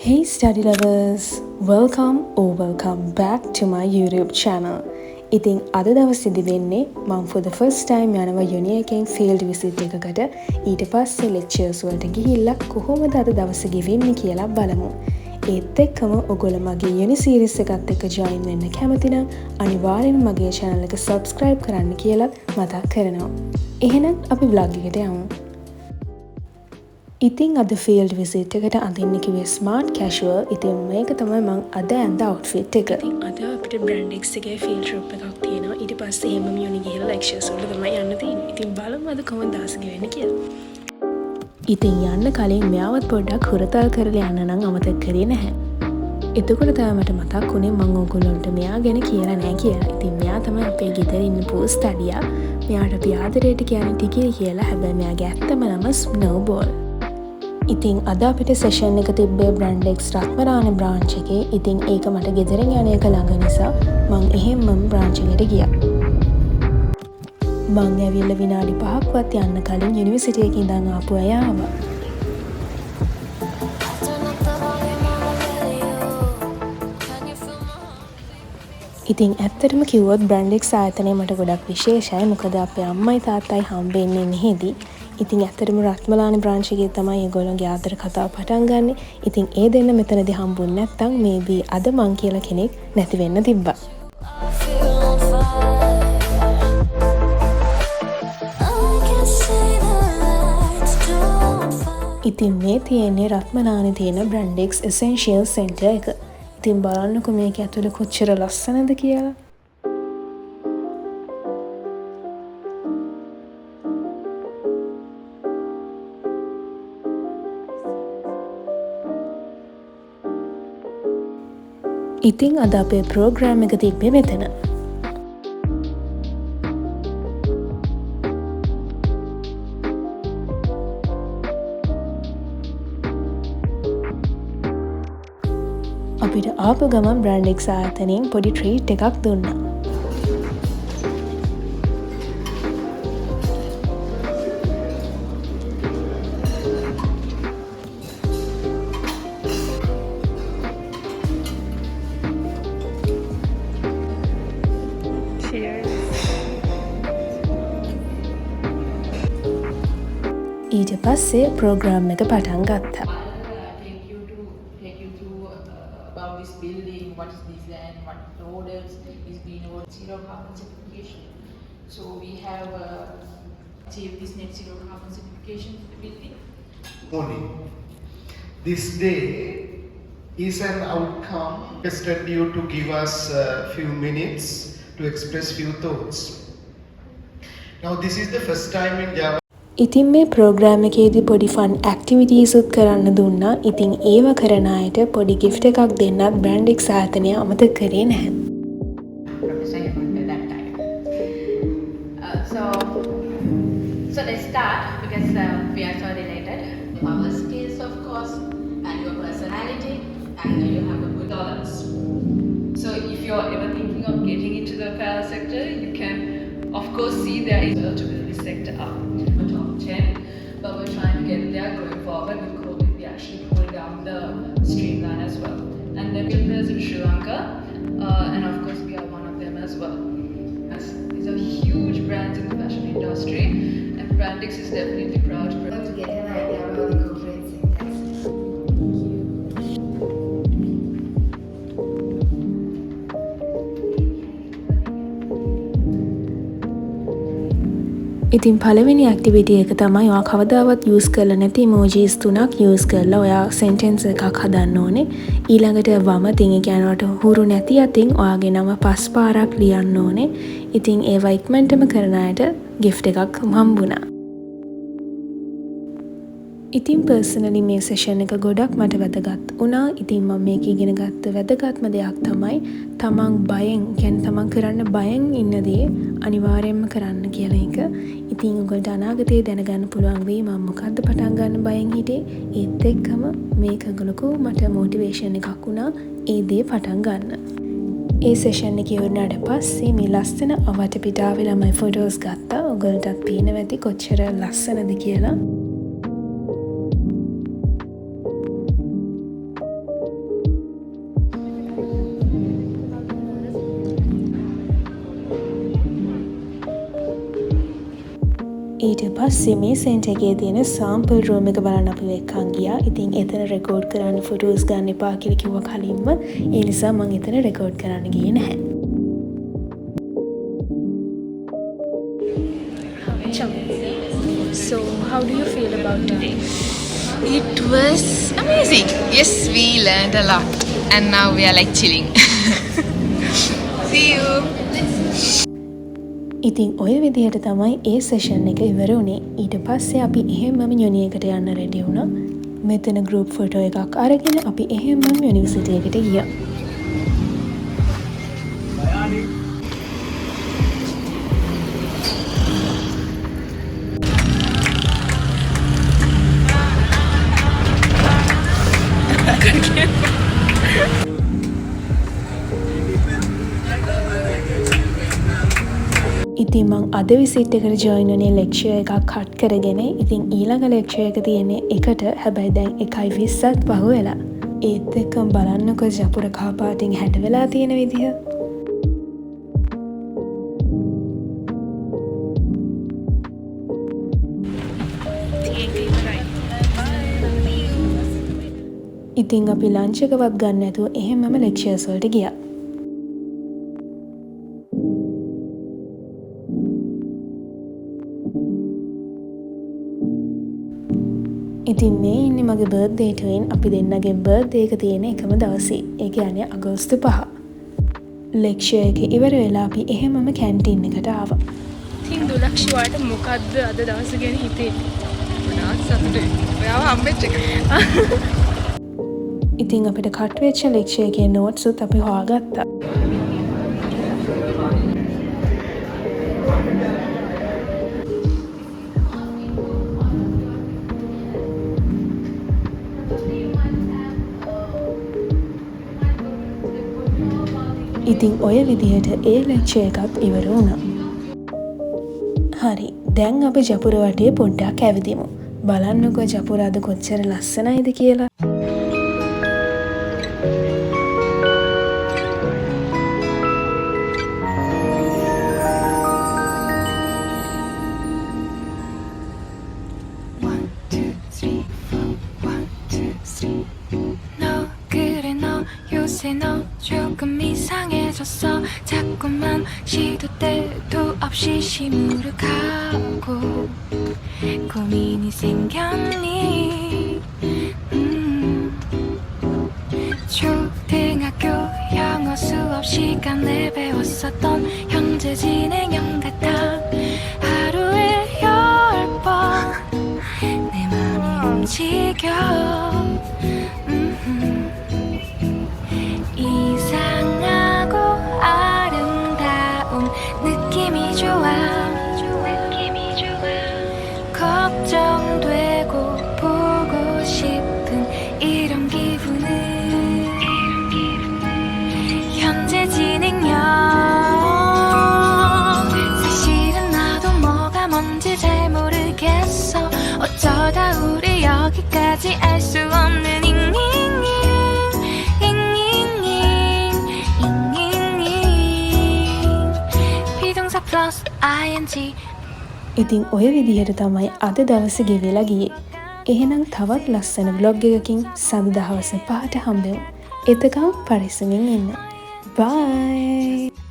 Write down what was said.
Hey study lovers, welcome back to my YouTube channel. ඉතින් අද දවසේදී වෙන්නේ මම for the first time යනවා uni එකෙන් field visit එකකට. ඊට පස්සේ lectures වලට ගිහිල්ලා කොහොමද අද දවසේ ගෙවෙන්නේ කියලා බලමු. ඒත් එක්කම ඔයගොල්ලෝ මගේ uni series එකත් එක්ක join වෙන්න කැමති නම් අනිවාර්යෙන් මගේ channel එක subscribe කරන්න කියලා මතක් කරනවා. එහෙනම් අපි vlog එකට යමු. ඉතින් අද ෆීල්ඩ් විසිට් එකට අඳින්න කිව්වේ ස්මාර්ට් කැෂුවල්. ඉතින් මේක තමයි මම අද ඇඳ අවුට්ෆිට් එක. ඉතින් අද අපිට බ්‍රැන්ඩෙක්ස් එකේ ෆීල්ඩ් ට්‍රිප් එකක් තියෙනවා. ඊට පස්සේ එහෙම යුනි ගිහලා ලෙක්චර්ස් වලට තමයි යන්න තියෙන්නේ. ඉතින් බලමු අද කොහොමද දාස් ගෙවෙන්නේ කියලා. ඉතින් යන්න කලින් මෙයාවත් පොඩ්ඩක් හුරතල් කරලා යන්න නම් අමතක කරේ නැහැ. එතකොට තමයි මට මතක් වුණේ මම ඕගොල්ලන්ට මෙයා ගැන කියලා නැහැ කියලා. ඉතින් මෙයා තමයි අපේ ගෙදර ඉන්න පෝස්ට් අඩියා. මෙයාට අපි ආදරයට කියන්නේ ටිකේ කියලා. හැබැයි මෙයාගේ ඇත්තම නම ස්නෝබෝල්. ඉතින් අද අපිට සෙෂන් එක තිබ්බේ බ්‍රැන්ඩෙක්ස් රත්මරාණ බ්‍රාන්ච් එකේ. ඉතින් ඒක මට ගෙදරින් යන එක ළඟ නිසා මං එහෙම්මම බ්‍රාන්ච් එකට ගියා. මං ඇවිල්ලා විනාඩි 5ක්වත් යන්න කලින් යුනිවර්සිටි එකේ ඉඳන් ආපු අය ආවා. ඉතින් ඇත්තටම කිව්වොත් බ්‍රැන්ඩෙක්ස් ආයතනය මට ගොඩක් විශේෂයි. මොකද අපේ අම්මයි තාත්තයි හම්බෙන්නේ මෙහෙදී. ඉතින් ඇත්තටම රත්මලාන බ්‍රාන්ච් එකේ තමයි ඒගොල්ලෝගේ ආදර කතාව පටන් ගන්නෙ. ඉතින් ඒ දෙන්න මෙතනදී හම්බුනේ නැත්තම් මේබී අද මං කියලා කෙනෙක් නැති වෙන්න තිබ්බා. ඉතින් මේ තියෙන්නේ රත්මලානේ තියෙන බ්‍රැන්ඩෙක්ස් essential center එක. ඉතින් බලන්නකෝ මේක ඇතුලේ කොච්චර ලස්සනද කියලා. ඉතින් අද අපේ ප්‍රෝග්‍රෑම් එක තිබ්බේ මෙතන. අපිට ආපු ගමන් බ්‍රැන්ඩෙක්ස් ආයතනයෙන් පොඩි ට්‍රීට් එකක් දුන්නා. ඊට පස්සේ ප්‍රෝග්‍රෑම් එක පටන් ගත්තා. Take you through about this building, what is designed, what products is being over zero carbon certification. So we have achieved this net zero carbon certification for the building. Morning. This day is an outcome. Requested you to give us a few minutes to express few thoughts. Now this is the first time in Java. ඉතින් මේ programme එකේදී පොඩි fun activities උත් කරන්න දුන්නා. ඉතින් ඒව කරන අයට පොඩි ගිෆ්ට් එකක් දෙන්නත් බ්‍රැන්ඩෙක්ස් ආයතනය අමතක කරේ නැහැ. So let's start because we are so related. Our skills, of course, and your personality, and you have a good tolerance. So if you're ever thinking of getting into the apparel sector, you can of course see there is to build this sector up. Top 10, but we're trying to get there going forward. With COVID, we actually pulled down the streamline as well. And then we're players in Sri Lanka, and of course we are one of them as well. As these are huge brands in the fashion industry, and Brandix is definitely proud to get an idea about the corporate sectors. ඉතින් පළවෙනි activity එක තමයි ඔයා කවදාවත් use කරලා නැති ඉමෝජිස් 3ක් use කරලා ඔයා සෙන්ටෙන්ස් එකක් හදන්න ඕනේ. ඊළඟට වම තින් කියනවට හුරු නැති අතින් ඔයාගේ නම 5 පාරක් ලියන්න ඕනේ. ඉතින් ඒවා ඉක්මනටම කරන අයට gift එකක් හම්බුණා. ඉතින් පර්සනලි මේ සෙෂන් එක ගොඩක් මට වැදගත් වුණා. ඉතින් මම මේක ඉගෙන ගත්ත වැදගත්ම දෙයක් තමයි තමන් බයෙන් කියන්නේ තමන් කරන්න බයෙන් ඉන්න දේ අනිවාර්යයෙන්ම කරන්න කියලා එක. ඉතින් ඔයගොල්ලන්ට අනාගතේ දැනගන්න පුළුවන් වෙයි මම මොකද්ද පටන් ගන්න බයෙන් හිටියේ. ඒත් එක්කම මේක ගලකෝ මට මොටිවේෂන් එකක් වුණා ඒ දේ පටන් ගන්න. ඒ සෙෂන් එක ඉවරනාට පස්සේ මේ ලස්සන අවට පිටාවේ ළමයි ෆොටෝස් ගත්තා. ඔයගොල්ලන්ටත් පේනවා ඇති කොච්චර ලස්සනද කියලා. ඊට පස්සේ මේ සෙන්ටර් එකේ තියෙන සාම්පල් රූම් එක බලන්න අපි එක්කන් ගියා. ඉතින් එතන රෙකෝඩ් කරන්න ෆොටෝස් ගන්න එපා කියලා කිව්වා කලින්ම. ඒ නිසා මම එතන රෙකෝඩ් කරන්න ගියේ නැහැ. So, how do you feel about today? It was amazing. Yes, we learned a lot. And now we are like chilling. See you. ඉතින් ඔය විදිහට තමයි ඒ සෙෂන් එක ඉවර වුණේ. ඊට පස්සේ අපි එහෙම්මම යුනියකට යන්න රෙඩි වුණා. මෙතන ගෲප් ෆොටෝ එකක් අරගෙන අපි එහෙම්මම යුනිවර්සිටි එකට ගියා. ඉතින් මං අද විසිට් එකට ජොයින් වුණේ ලෙක්චර් එකක් කට් කරගෙන. ඉතින් ඊළඟ ලෙක්චර් එක තියෙන්නේ එකට. හැබැයි දැන් 1:20ත් පහු වෙලා. ඒත් එක්කම බලන්නකො ජපුර කහ පාටින් හැට වෙලා තියෙන විදිහ. ඉතින් අපි ලන්ච් එකවත් ගන්න නැතුව එහෙමම ලෙක්චර්ස් වලට ගියා. ඉතින් මේ ඉන්නේ මගේ බර්ත්ඩේ ට්වින්. අපි දෙන්නගේ බර්ත්ඩේ එක තියෙන එකම දවසේ. ඒ කියන්නේ අගෝස්තු 5. ලෙක්චර් එක ඉවර වෙලා අපි එහෙමම කැන්ටින් එකට ආවා. ඉතින් දුලක්ෂිවාට මොකද්ද අද දවස ගැන හිතෙන්නේ? මොනවත් සතුටුයි. ඔයාව හම්බෙච්ච එක. ඉතින් අපිට කට් වෙච්ච ලෙක්චර් එකේ නෝට්ස් උත් අපි හොයාගත්තා. ඉතින් ඔය විදිහට ඒ ලෙක්චර් එකත් ඉවර වුණා. හරි, දැන් අපි ජපුර වටේ පොඩ්ඩක් ඇවිදිමු. බලන්නකෝ ජපුර අද කොච්චර ලස්සනයිද කියලා. 너 조금 이상해졌어. 자꾸만 시도 때도 없이 시무룩하고 고민이 생겼니. 초등학교 영어 수업 시간에 배웠었던 현재 진행형 같아. 하루에 10번 내 맘이 움직여. 이상하고 아름다운 느낌이 좋아. 걱정되고 보고 싶은 이런 기분은 현재 진행형. 사실은 나도 뭐가 뭔지 잘 모르겠어. 어쩌다 우리 여기까지 알 수 없는 ඉතින් ඔය විදිහට තමයි අද දවස ගෙවිලා ගියේ. එහෙනම් තවත් ලස්සන vlog එකකින් සඳ දවස් 5ට හම්බෙමු. එතකම් පරිස්සමින් ඉන්න. Bye.